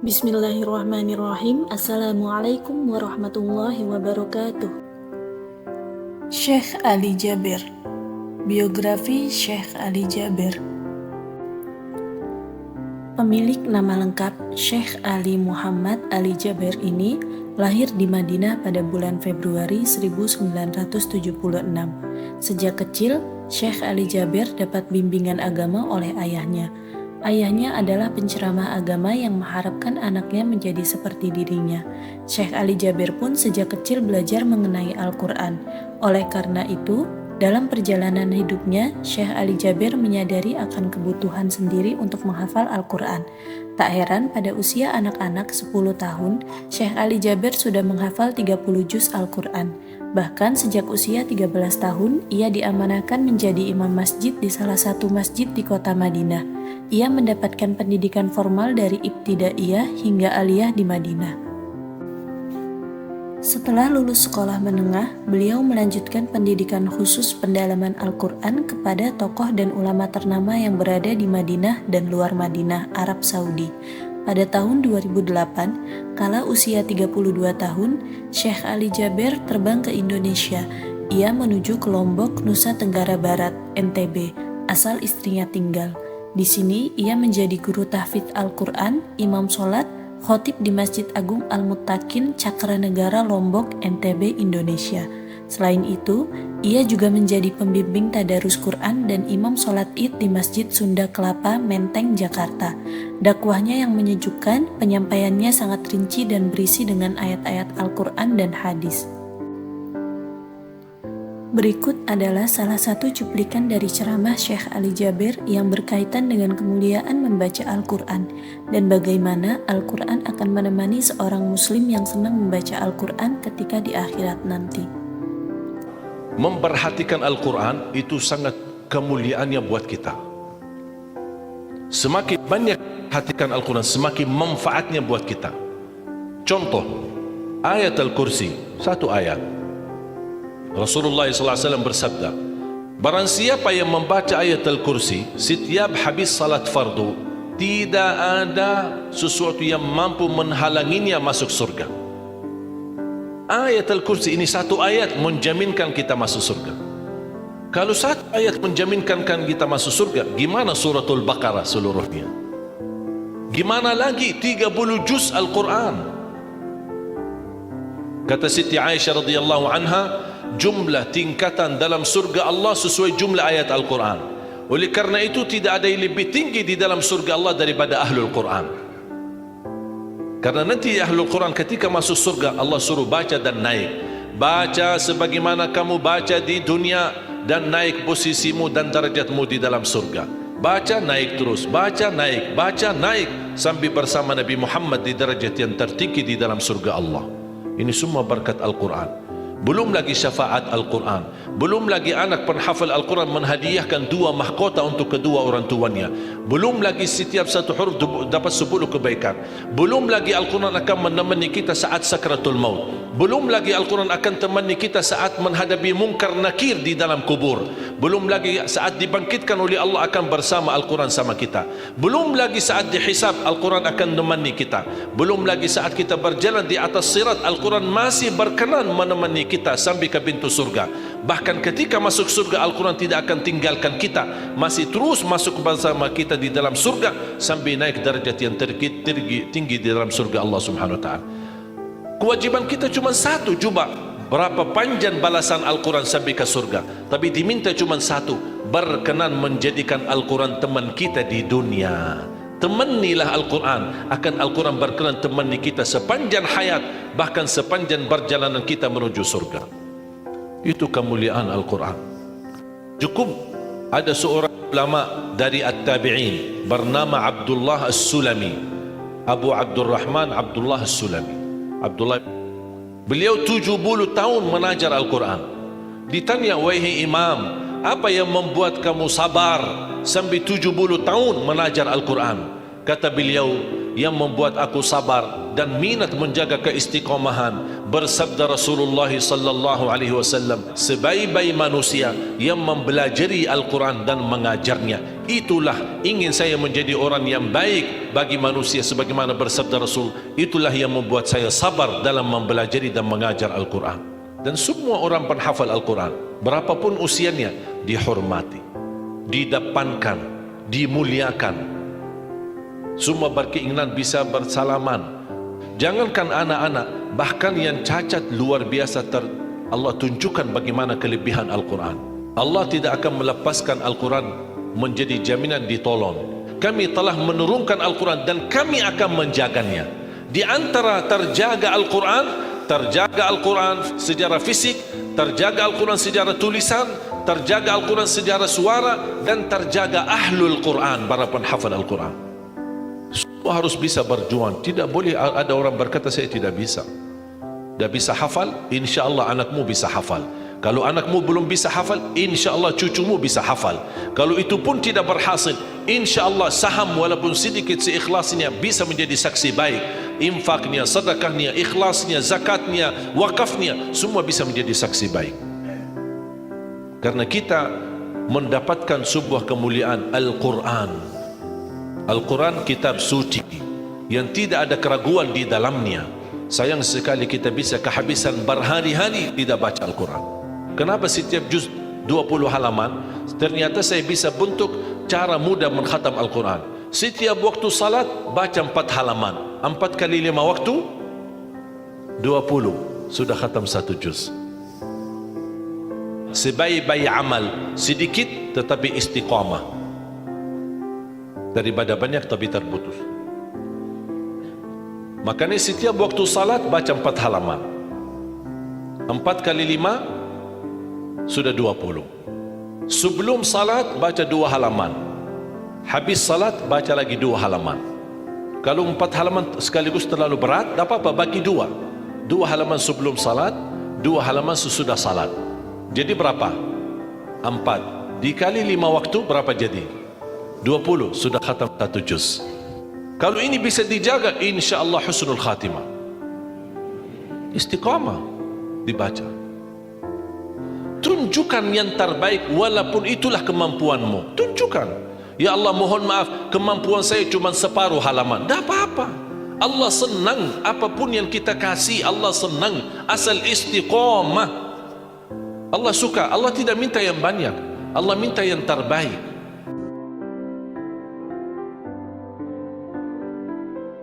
Bismillahirrahmanirrahim. Assalamualaikum warahmatullahi wabarakatuh. Syekh Ali Jaber. Biografi Syekh Ali Jaber. Pemilik nama lengkap Syekh Ali Muhammad Ali Jaber ini lahir di Madinah pada bulan Februari 1976. Sejak kecil, Syekh Ali Jaber dapat bimbingan agama oleh ayahnya. Ayahnya adalah penceramah agama yang mengharapkan anaknya menjadi seperti dirinya. Syekh Ali Jaber pun sejak kecil belajar mengenai Al-Quran. Oleh karena itu, dalam perjalanan hidupnya, Syekh Ali Jaber menyadari akan kebutuhan sendiri untuk menghafal Al-Quran. Tak heran pada usia anak-anak 10 tahun, Syekh Ali Jaber sudah menghafal 30 juz Al-Quran. Bahkan sejak usia 13 tahun, ia diamanahkan menjadi imam masjid di salah satu masjid di kota Madinah. Ia mendapatkan pendidikan formal dari ibtidaiyah hingga aliyah di Madinah. Setelah lulus sekolah menengah, beliau melanjutkan pendidikan khusus pendalaman Al-Quran kepada tokoh dan ulama ternama yang berada di Madinah dan luar Madinah, Arab Saudi. Pada tahun 2008, kala usia 32 tahun, Syekh Ali Jaber terbang ke Indonesia. Ia menuju ke Lombok, Nusa Tenggara Barat, NTB, asal istrinya tinggal. Di sini, ia menjadi guru tahfidz Al-Quran, imam sholat, khotib di Masjid Agung Al-Muttaqin, Cakranegara, Lombok, NTB, Indonesia. Selain itu, ia juga menjadi pembimbing tadarus Quran dan imam sholat Id di Masjid Sunda Kelapa, Menteng, Jakarta. Dakwahnya yang menyejukkan, penyampaiannya sangat rinci dan berisi dengan ayat-ayat Al-Quran dan hadis. Berikut adalah salah satu cuplikan dari ceramah Syekh Ali Jaber yang berkaitan dengan kemuliaan membaca Al-Quran dan bagaimana Al-Quran akan menemani seorang muslim yang senang membaca Al-Quran ketika di akhirat nanti. Memperhatikan Al-Quran itu sangat kemuliaannya buat kita. Semakin banyak perhatikan Al-Quran, semakin manfaatnya buat kita. Contoh, ayat Al-Kursi, satu ayat. Rasulullah SAW bersabda, barang siapa yang membaca ayat Al-Kursi setiap habis salat fardu, tidak ada sesuatu yang mampu menghalanginya masuk surga. Ayat Al-Kursi ini satu ayat menjaminkan kita masuk surga. Kalau satu ayat menjaminkan kita masuk surga, gimana suratul Baqarah seluruhnya? Gimana lagi 30 juz Al-Quran? Kata Siti Aisyah radhiyallahu anha, jumlah tingkatan dalam surga Allah sesuai jumlah ayat Al-Quran. Oleh karena itu tidak ada yang lebih tinggi di dalam surga Allah daripada Ahlul Quran. Karena nanti Ahlul Quran ketika masuk surga, Allah suruh baca dan naik. Baca sebagaimana kamu baca di dunia dan naik posisimu dan derajatmu di dalam surga. Baca naik terus, baca naik sampai bersama Nabi Muhammad di derajat yang tertinggi di dalam surga Allah. Ini semua berkat Al-Quran. Belum lagi syafaat Al-Quran, belum lagi anak penghafal Al-Quran menghadiahkan 2 mahkota untuk kedua orang tuanya, belum lagi setiap satu huruf dapat 10 kebaikan, belum lagi Al-Quran akan menemani kita saat sakratul maut, belum lagi Al-Quran akan temani kita saat menghadapi mungkar nakir di dalam kubur, belum lagi saat dibangkitkan oleh Allah akan bersama Al-Quran sama kita, belum lagi saat dihisab Al-Quran akan menemani kita, belum lagi saat kita berjalan di atas sirat Al-Quran masih berkenan menemani kita sampai ke pintu surga. Bahkan ketika masuk surga Al-Quran tidak akan tinggalkan kita, masih terus masuk bersama kita di dalam surga sampai naik derajat yang tinggi di dalam surga Allah Subhanahu wa taala. Kewajiban kita cuma satu, coba berapa panjang balasan Al-Quran sampai ke surga, tapi diminta cuma satu, berkenan menjadikan Al-Quran teman kita di dunia. Temanilah Al-Quran, akan Al-Quran berkenan temani kita sepanjang hayat, bahkan sepanjang perjalanan kita menuju surga. Itu kemuliaan Al-Quran. Cukup ada seorang ulama dari At-Tabi'in bernama Abdullah As-Sulami, Abu Abdurrahman Abdullah As-Sulami. Beliau 70 tahun mengajar Al-Quran. Ditanya, wahai imam, apa yang membuat kamu sabar sampai 70 tahun mengajar Al-Quran? Kata beliau, yang membuat aku sabar dan minat menjaga keistiqomahan. Bersabda Rasulullah sallallahu alaihi wasallam, sebaik-baik manusia yang mempelajari Al-Quran dan mengajarnya. Itulah ingin saya menjadi orang yang baik bagi manusia, sebagaimana bersabda Rasul, itulah yang membuat saya sabar dalam mempelajari dan mengajar Al-Quran. Dan semua orang penghafal Al-Quran, berapapun usianya, dihormati, didepankan, dimuliakan. Semua berkeinginan bisa bersalaman. Jangankan anak-anak, bahkan yang cacat luar biasa Allah tunjukkan bagaimana kelebihan Al-Quran. Allah tidak akan melepaskan Al-Quran menjadi jaminan ditolong. Kami telah menurunkan Al-Quran dan kami akan menjaganya. Di antara terjaga Al-Quran secara fisik, terjaga Al-Quran secara tulisan, terjaga Al-Quran secara suara, dan terjaga ahlul Quran, para penghafal Al-Quran. Semua harus bisa berjuang. Tidak boleh ada orang berkata saya tidak bisa. Dah bisa hafal, insya Allah anakmu bisa hafal. Kalau anakmu belum bisa hafal, insya Allah cucumu bisa hafal. Kalau itu pun tidak berhasil, insya Allah saham walaupun sedikit seikhlasnya bisa menjadi saksi baik. Infaknya, sedekahnya, ikhlasnya, zakatnya, wakafnya, semua bisa menjadi saksi baik. Karena kita mendapatkan sebuah kemuliaan Al-Quran. Al-Quran kitab suci yang tidak ada keraguan di dalamnya. Sayang sekali kita bisa kehabisan berhari-hari tidak baca Al-Quran. Kenapa setiap juz 20 halaman? Ternyata saya bisa bentuk cara mudah mengkhatam Al-Quran. Setiap waktu salat baca 4 halaman, 4 kali 5 waktu 20, sudah khatam 1 juz. Sebaik-baik amal sedikit tetapi istiqamah daripada banyak tapi terputus. Makanya setiap waktu salat baca 4 halaman, 4 kali 5 sudah 20. Sebelum salat baca 2 halaman, habis salat baca lagi 2 halaman. Kalau 4 halaman sekaligus terlalu berat, tak apa-apa, bagi 2 halaman sebelum salat, 2 halaman sesudah salat. Jadi berapa? 4 dikali 5 waktu berapa jadi? 20, sudah khatam 1 juz. Kalau ini bisa dijaga, insya Allah husnul khatimah. Istiqamah dibaca. Tunjukkan yang terbaik walaupun itulah kemampuanmu. Tunjukkan. Ya Allah, mohon maaf, kemampuan saya cuma separuh halaman. Tak apa-apa. Allah senang apapun yang kita kasih. Allah senang asal istiqamah. Allah suka. Allah tidak minta yang banyak, Allah minta yang terbaik.